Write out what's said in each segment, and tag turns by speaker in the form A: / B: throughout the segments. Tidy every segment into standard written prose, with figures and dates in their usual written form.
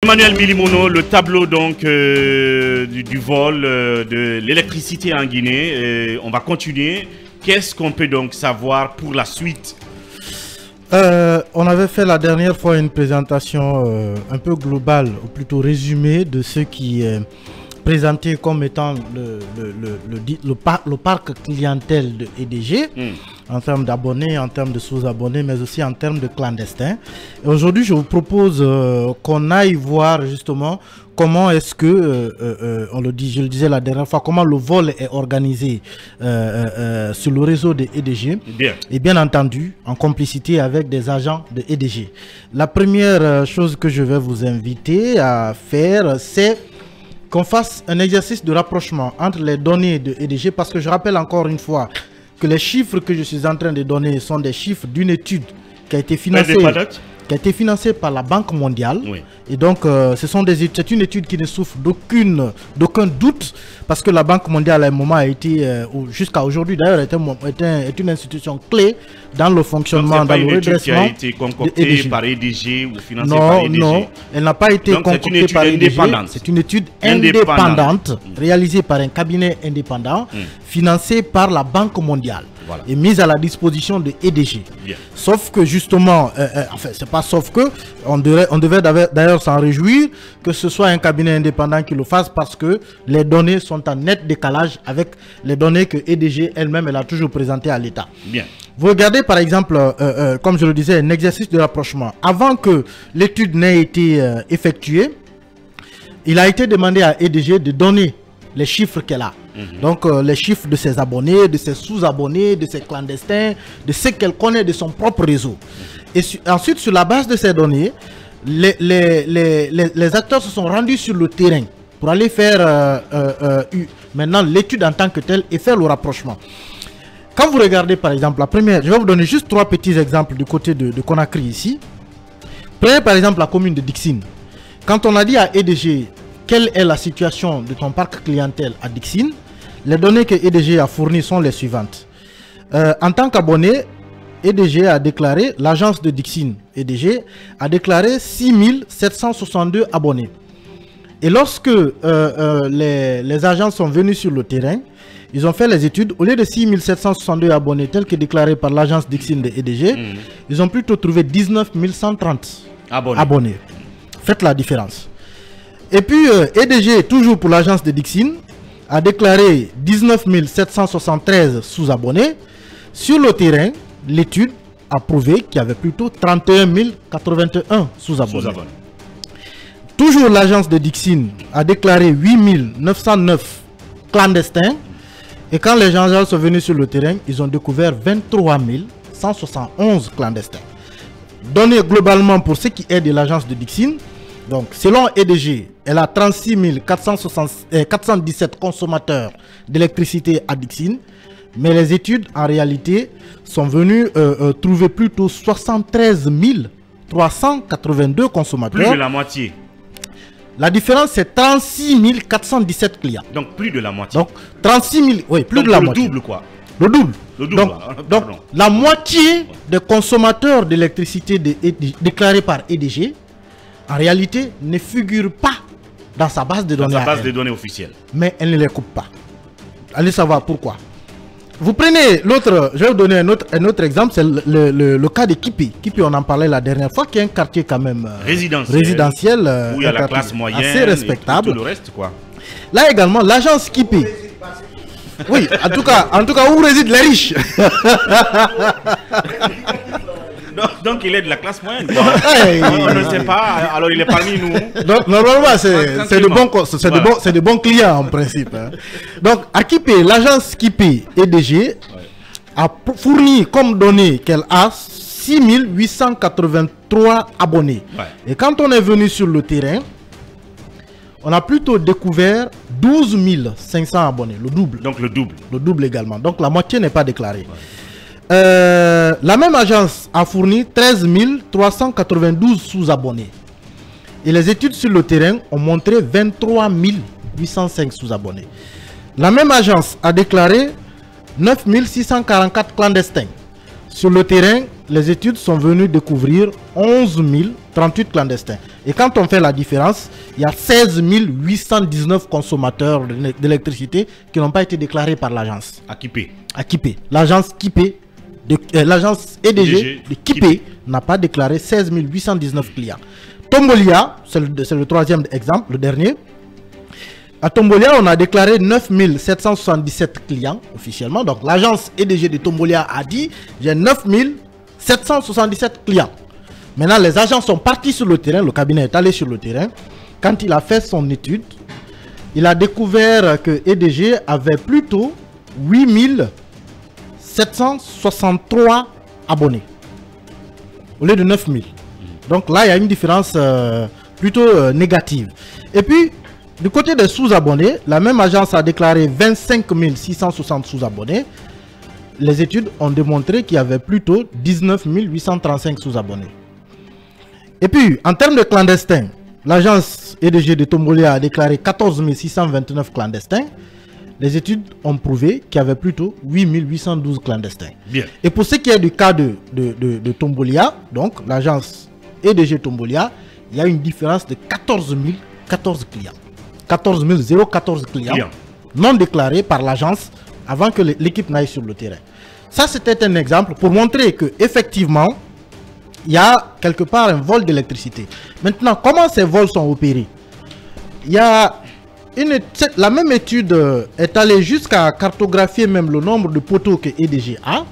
A: Emmanuel Milimono, le tableau donc du vol de l'électricité en Guinée. On va continuer. Qu'est-ce qu'on peut donc savoir pour la suite?
B: On avait fait la dernière fois une présentation un peu globale, ou plutôt résumée, de ce qui est présenté comme étant le parc clientèle de EDG, en termes d'abonnés, en termes de sous-abonnés, mais aussi en termes de clandestins. Et aujourd'hui, je vous propose qu'on aille voir justement comment est-ce que, je le disais la dernière fois, comment le vol est organisé sur le réseau de EDG. Bien. Et bien entendu, en complicité avec des agents de EDG. La première chose que je vais vous inviter à faire, c'est qu'on fasse un exercice de rapprochement entre les données de EDG, parce que je rappelle encore une fois que les chiffres que je suis en train de donner sont des chiffres d'une étude qui a été financée par la Banque mondiale. Oui. Et donc, c'est une étude qui ne souffre d'aucun doute, parce que la Banque mondiale, à un moment, a été, jusqu'à aujourd'hui d'ailleurs, est une institution clé dans le fonctionnement, dans le redressement. Qui a
A: été concoctée par EDG ou financée par EDG?
B: Non, elle n'a pas été concoctée par EDG. C'est une étude indépendante, réalisée par un cabinet indépendant, financé par la Banque mondiale. Voilà. Et mise à la disposition de EDG. Bien. Sauf que justement, enfin c'est pas sauf que, on devait d'ailleurs s'en réjouir que ce soit un cabinet indépendant qui le fasse, parce que les données sont en net décalage avec les données que EDG elle-même elle a toujours présentées à l'État. Bien. Vous regardez par exemple, comme je le disais, un exercice de rapprochement. Avant que l'étude n'ait été effectuée, il a été demandé à EDG de donner les chiffres qu'elle a. Donc les chiffres de ses abonnés, de ses sous-abonnés, de ses clandestins, de ce qu'elle connaît de son propre réseau. Et ensuite, sur la base de ces données, les acteurs se sont rendus sur le terrain pour aller faire maintenant l'étude en tant que telle et faire le rapprochement. Quand vous regardez par exemple la première, je vais vous donner juste 3 petits exemples du côté de Conakry ici. Prenez par exemple la commune de Dixine. Quand on a dit à EDG quelle est la situation de ton parc clientèle à Dixine, les données que EDG a fournies sont les suivantes. En tant qu'abonné, EDG a déclaré, l'agence de Dixine, EDG, a déclaré 6762 abonnés. Et lorsque les agents sont venus sur le terrain, ils ont fait les études. Au lieu de 6762 abonnés tels que déclarés par l'agence Dixine de EDG, ils ont plutôt trouvé 19 130 abonnés. Faites la différence. Et puis EDG, toujours pour l'agence de Dixine, a déclaré 19 773 sous-abonnés. Sur le terrain, l'étude a prouvé qu'il y avait plutôt 31 081 sous-abonnés. Toujours l'agence de Dixine a déclaré 8 909 clandestins. Et quand les gens sont venus sur le terrain, ils ont découvert 23 171 clandestins. Données globalement pour ce qui est de l'agence de Dixine. Donc, selon EDG, elle a 36 417 consommateurs d'électricité à Dixine. Mais les études, en réalité, sont venues trouver plutôt 73 382 consommateurs.
A: Plus de la moitié.
B: La différence, c'est 36 417 clients.
A: Donc, plus de la moitié.
B: Donc, 36 000, oui, plus de la moitié.
A: Le double, quoi.
B: Le double. Le double. Donc la moitié des consommateurs d'électricité déclarés par EDG, en réalité, ne figure pas dans sa base de données.
A: Dans sa base de données officielle.
B: Mais elle ne les coupe pas. Allez savoir pourquoi. Vous prenez l'autre, je vais vous donner un autre exemple, c'est le cas de Kipi. Kipi, on en parlait la dernière fois, qui est un quartier quand même résidentiel
A: où il y a la classe moyenne,
B: assez respectable.
A: Et tout le reste, quoi.
B: Là également, l'agence Kipi. Oui, en tout cas, où résident les riches.
A: Donc il est de la classe moyenne. On ne sait pas, alors il est parmi nous.
B: Donc normalement c'est de bons clients en principe. Hein. Donc à Kipi, l'agence Kipi EDG a fourni comme données qu'elle a 6 883 abonnés. Ouais. Et quand on est venu sur le terrain, on a plutôt découvert 12 500 abonnés, le double.
A: Donc le double.
B: Le double également. Donc la moitié n'est pas déclarée. Ouais. La même agence a fourni 13 392 sous-abonnés. Et les études sur le terrain ont montré 23 805 sous-abonnés. La même agence a déclaré 9 644 clandestins. Sur le terrain, les études sont venues découvrir 11 038 clandestins. Et quand on fait la différence, il y a 16 819 consommateurs d'électricité qui n'ont pas été déclarés par l'agence.
A: À Kipé.
B: À Kipé. L'agence Kipé, l'agence EDG de Kipé n'a pas déclaré 16 819 clients. Tombolia, c'est le troisième exemple, le dernier. À Tombolia, on a déclaré 9 777 clients officiellement. Donc l'agence EDG de Tombolia a dit j'ai 9 777 clients. Maintenant, les agents sont partis sur le terrain, le cabinet est allé sur le terrain. Quand il a fait son étude, il a découvert que EDG avait plutôt 8 763 abonnés au lieu de 9 000. Donc là, il y a une différence plutôt négative. Et puis, du côté des sous-abonnés, la même agence a déclaré 25 660 sous-abonnés. Les études ont démontré qu'il y avait plutôt 19 835 sous-abonnés. Et puis, en termes de clandestins, l'agence EDG de Tombolia a déclaré 14 629 clandestins. Les études ont prouvé qu'il y avait plutôt 8 812 clandestins.
A: Bien.
B: Et pour ce qui est du cas de Tombolia, donc l'agence EDG Tombolia, il y a une différence de 14 clients. 14 014 clients non déclarés par l'agence avant que l'équipe n'aille sur le terrain. Ça, c'était un exemple pour montrer que effectivement, il y a quelque part un vol d'électricité. Maintenant, comment ces vols sont opérés? Il y a la même étude est allée jusqu'à cartographier même le nombre de poteaux que EDG a,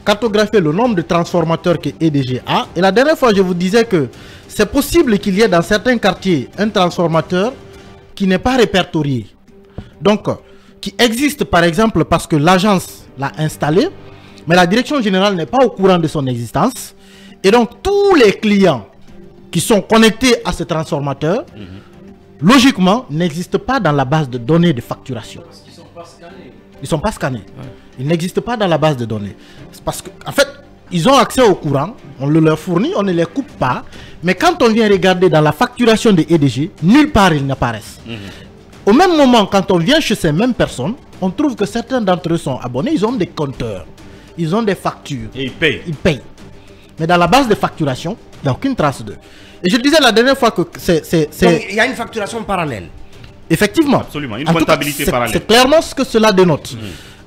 B: cartographier le nombre de transformateurs que EDG a. Et la dernière fois, je vous disais que c'est possible qu'il y ait dans certains quartiers un transformateur qui n'est pas répertorié. Donc, qui existe par exemple parce que l'agence l'a installé, mais la direction générale n'est pas au courant de son existence. Et donc, tous les clients qui sont connectés à ce transformateur, logiquement, n'existent pas dans la base de données de facturation. Parce qu'ils ne sont pas scannés. Ils ne sont pas scannés. Ouais. Ils n'existent pas dans la base de données. C'est parce qu'en fait, ils ont accès au courant, on le leur fournit, on ne les coupe pas. Mais quand on vient regarder dans la facturation des EDG, nulle part ils n'apparaissent. Au même moment, quand on vient chez ces mêmes personnes, on trouve que certains d'entre eux sont abonnés, ils ont des compteurs, ils ont des factures.
A: Et ils payent.
B: Ils payent. Mais dans la base de facturation, il n'y a aucune trace d'eux. Et je disais la dernière fois que c'est...
C: Donc il y a une facturation parallèle.
B: Effectivement.
A: Absolument, une comptabilité parallèle.
B: C'est clairement ce que cela dénote.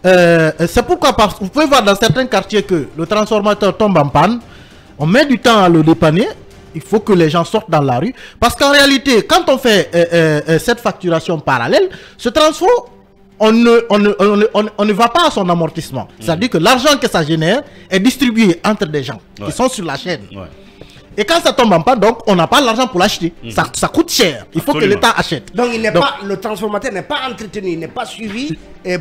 B: C'est pourquoi vous pouvez voir dans certains quartiers que le transformateur tombe en panne, on met du temps à le dépanner, il faut que les gens sortent dans la rue. Parce qu'en réalité, quand on fait cette facturation parallèle, ce transfert, on ne va pas à son amortissement. C'est-à-dire que l'argent que ça génère est distribué entre des gens qui sont sur la chaîne. Et quand ça tombe en panne, donc on n'a pas l'argent pour l'acheter. Ça coûte cher. Il faut que l'État achète.
C: Donc, le transformateur n'est pas entretenu, il n'est pas suivi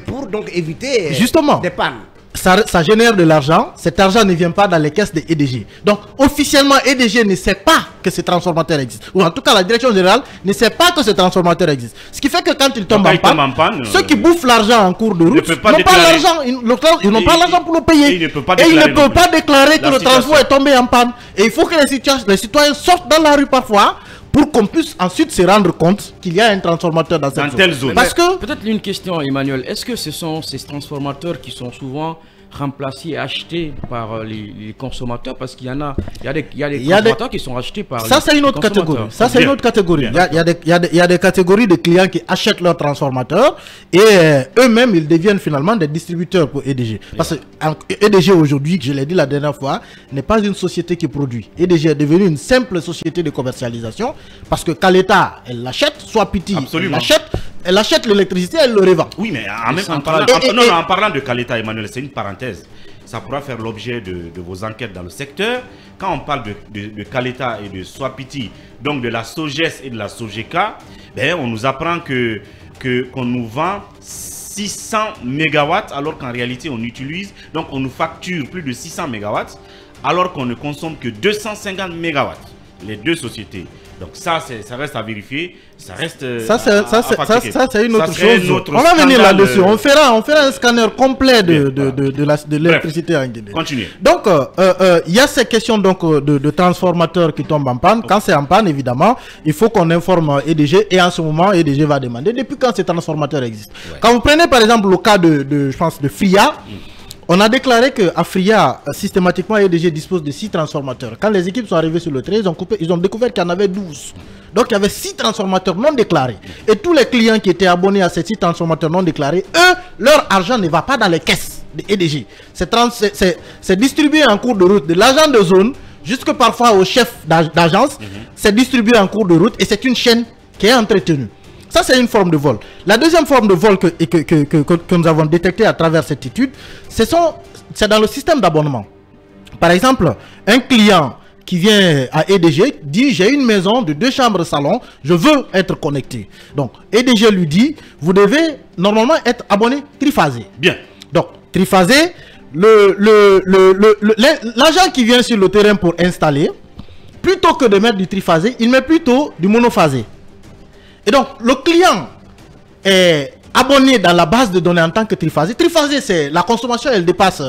C: pour donc éviter
B: justement
C: des pannes.
B: Ça génère de l'argent. Cet argent ne vient pas dans les caisses de EDG. Donc, officiellement, EDG ne sait pas que ce transformateur existe. Ou en tout cas, la direction générale ne sait pas que ce transformateur existe. Ce qui fait que quand il tombe en panne, ceux qui bouffent l'argent en cours de route n'ont pas l'argent. Ils n'ont pas l'argent pour le payer. Et ils ne peuvent pas déclarer que le transport est tombé en panne. Et il faut que les citoyens sortent dans la rue parfois pour qu'on puisse ensuite se rendre compte qu'il y a un transformateur dans cette zone. Parce que
D: peut-être une question, Emmanuel, est-ce que ce sont ces transformateurs qui sont souvent remplacés et achetés par les consommateurs? Parce qu'il y en a, il y a des consommateurs qui sont achetés par
B: ça, c'est une autre catégorie. Ça, c'est une autre catégorie. Il y a des catégories de clients qui achètent leurs transformateurs et eux-mêmes, ils deviennent finalement des distributeurs pour EDG. Parce que EDG aujourd'hui, je l'ai dit la dernière fois, n'est pas une société qui produit. EDG est devenue une simple société de commercialisation parce que Caleta, elle l'achète, soit Piti, elle achète l'électricité, elle le revend.
A: Oui, mais en parlant de Caleta, Emmanuel, c'est une parenthèse. Ça pourra faire l'objet de vos enquêtes dans le secteur. Quand on parle de Caleta et de Swapiti, donc de la Sogès et de la Sogeka, on nous apprend qu'on nous vend 600 mégawatts alors qu'en réalité on utilise, donc on nous facture plus de 600 mégawatts alors qu'on ne consomme que 250 mégawatts. Les deux sociétés. Donc ça reste à vérifier. Ça reste
B: c'est une autre chose. On va venir là-dessus. On fera un scanner complet de l'électricité en Guinée.
A: Continuez.
B: Donc il y a ces questions donc de transformateurs qui tombent en panne. Quand c'est en panne, évidemment, il faut qu'on informe EDG et en ce moment EDG va demander depuis quand ces transformateurs existent. Quand vous prenez par exemple le cas je pense de FIA. On a déclaré que Afria, systématiquement, EDG dispose de 6 transformateurs. Quand les équipes sont arrivées sur le terrain, ils ont découvert qu'il y en avait 12. Donc il y avait 6 transformateurs non déclarés. Et tous les clients qui étaient abonnés à ces 6 transformateurs non déclarés, eux, leur argent ne va pas dans les caisses de EDG. C'est distribué en cours de route de l'agent de zone jusque parfois au chef d'agence. C'est distribué en cours de route et c'est une chaîne qui est entretenue. Ça, c'est une forme de vol. La deuxième forme de vol que nous avons détectée à travers cette étude, c'est dans le système d'abonnement. Par exemple, un client qui vient à EDG dit: j'ai une maison de 2 chambres salon, je veux être connecté. Donc, EDG lui dit: vous devez normalement être abonné triphasé.
A: Bien.
B: Donc, triphasé, l'agent qui vient sur le terrain pour installer, plutôt que de mettre du triphasé, il met plutôt du monophasé. Et donc, le client est abonné dans la base de données en tant que triphasé. Triphasé, c'est la consommation, elle dépasse,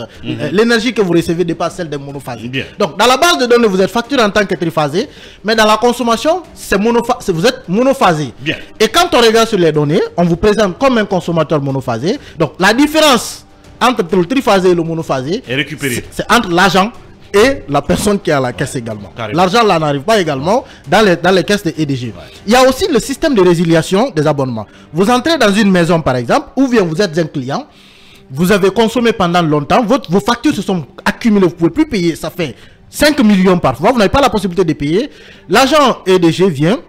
B: l'énergie que vous recevez dépasse celle des monophasés. Donc, dans la base de données, vous êtes facturé en tant que triphasé, mais dans la consommation, vous êtes monophasé. Bien. Et quand on regarde sur les données, on vous présente comme un consommateur monophasé. Donc, la différence entre le triphasé et le monophasé, c'est entre l'agent et la personne qui est à la caisse également. L'argent là n'arrive pas également dans les caisses de EDG. Ouais. Il y a aussi le système de résiliation des abonnements. Vous entrez dans une maison par exemple, ou bien vous êtes un client, vous avez consommé pendant longtemps, vos factures se sont accumulées, vous ne pouvez plus payer, ça fait 5 millions parfois, vous n'avez pas la possibilité de payer. L'agent EDG vient,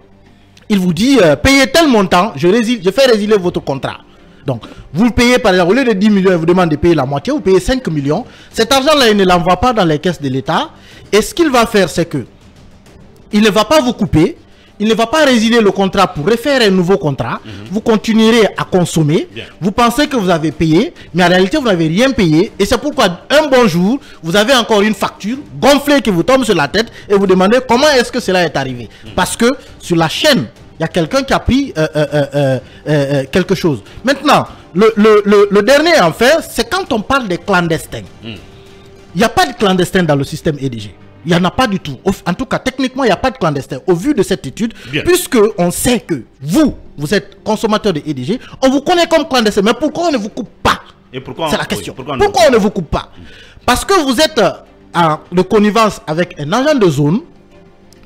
B: il vous dit payez tel montant, je fais résilier votre contrat. Donc, vous payez par exemple, au lieu de 10 millions, il vous demande de payer la moitié, vous payez 5 millions. Cet argent-là, il ne l'envoie pas dans les caisses de l'État. Et ce qu'il va faire, c'est que il ne va pas vous couper, il ne va pas résilier le contrat pour refaire un nouveau contrat. Vous continuerez à consommer. Bien. Vous pensez que vous avez payé, mais en réalité, vous n'avez rien payé. Et c'est pourquoi, un bon jour, vous avez encore une facture gonflée qui vous tombe sur la tête et vous demandez comment est-ce que cela est arrivé. Parce que sur la chaîne, il y a quelqu'un qui a pris quelque chose. Maintenant, le dernier en fait, c'est quand on parle des clandestins. Il n'y a pas de clandestins dans le système EDG. Il n'y en a pas du tout. En tout cas, techniquement, il n'y a pas de clandestins. Au vu de cette étude, puisque on sait que vous êtes consommateur de EDG, on vous connaît comme clandestin. Mais pourquoi on ne vous coupe pas? C'est la question. Pourquoi on ne vous coupe pas? Parce que vous êtes de connivence avec un agent de zone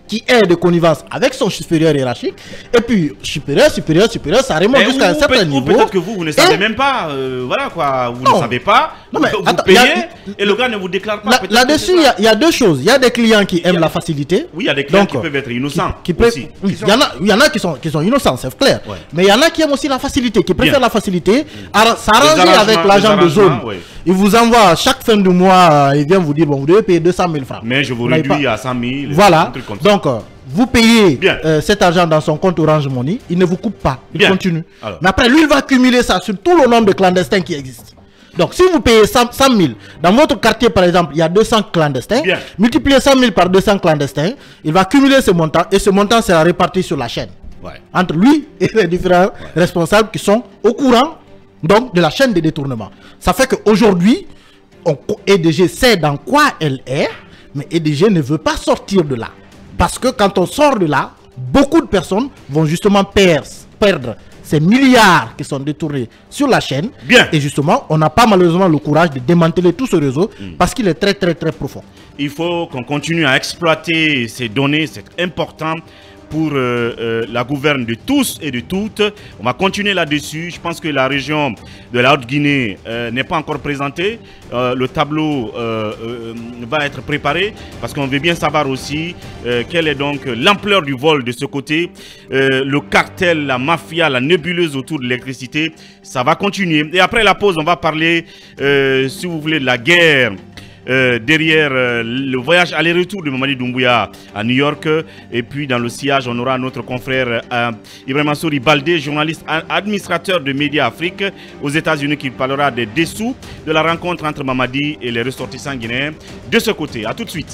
B: qui est de connivence avec son supérieur hiérarchique, et puis supérieur, ça remonte jusqu'à un certain niveau.
A: Peut-être que vous ne savez même pas, voilà quoi, vous ne savez pas, vous payez, et le gars ne vous déclare pas.
B: Là-dessus, il y a deux choses. Il y a des clients qui aiment la facilité.
A: Oui, il y a des clients qui peuvent être innocents.
B: Il y en a qui sont innocents, c'est clair. Ouais. Mais il y en a qui aiment aussi la facilité, qui préfèrent la facilité, s'arranger avec l'agent de zone. Il vous envoie chaque fin de mois, il vient vous dire, bon, vous devez payer 200 000 francs.
A: Mais je vous réduis à 100 000.
B: Voilà. Donc, vous payez cet argent dans son compte Orange Money, il ne vous coupe pas, il continue. Alors. Mais après, lui, il va accumuler ça sur tout le nombre de clandestins qui existent. Donc, si vous payez 100 000, dans votre quartier, par exemple, il y a 200 clandestins, multipliez 100 000 par 200 clandestins, il va cumuler ce montant, et ce montant sera réparti sur la chaîne. Ouais. Entre lui et les différents responsables qui sont au courant donc, de la chaîne de détournement. Ça fait qu'aujourd'hui, EDG sait dans quoi elle est, mais EDG ne veut pas sortir de là. Parce que quand on sort de là, beaucoup de personnes vont justement perdre ces milliards qui sont détournés sur la chaîne. Et justement, on n'a pas malheureusement le courage de démanteler tout ce réseau parce qu'il est très profond.
A: Il faut qu'on continue à exploiter ces données, c'est important pour la gouverne de tous et de toutes. On va continuer là-dessus. Je pense que la région de la Haute-Guinée n'est pas encore présentée. Le tableau va être préparé parce qu'on veut bien savoir aussi quelle est donc l'ampleur du vol de ce côté. Le cartel, la mafia, la nébuleuse autour de l'électricité, ça va continuer. Et après la pause, on va parler, si vous voulez, de la guerre derrière le voyage aller-retour de Mamadi Doumbouya à New York. Et puis dans le sillage, on aura notre confrère Ibrahim Mansouri Baldé, journaliste administrateur de Média Afrique aux États-Unis, qui parlera des dessous de la rencontre entre Mamadi et les ressortissants guinéens de ce côté. A tout de suite.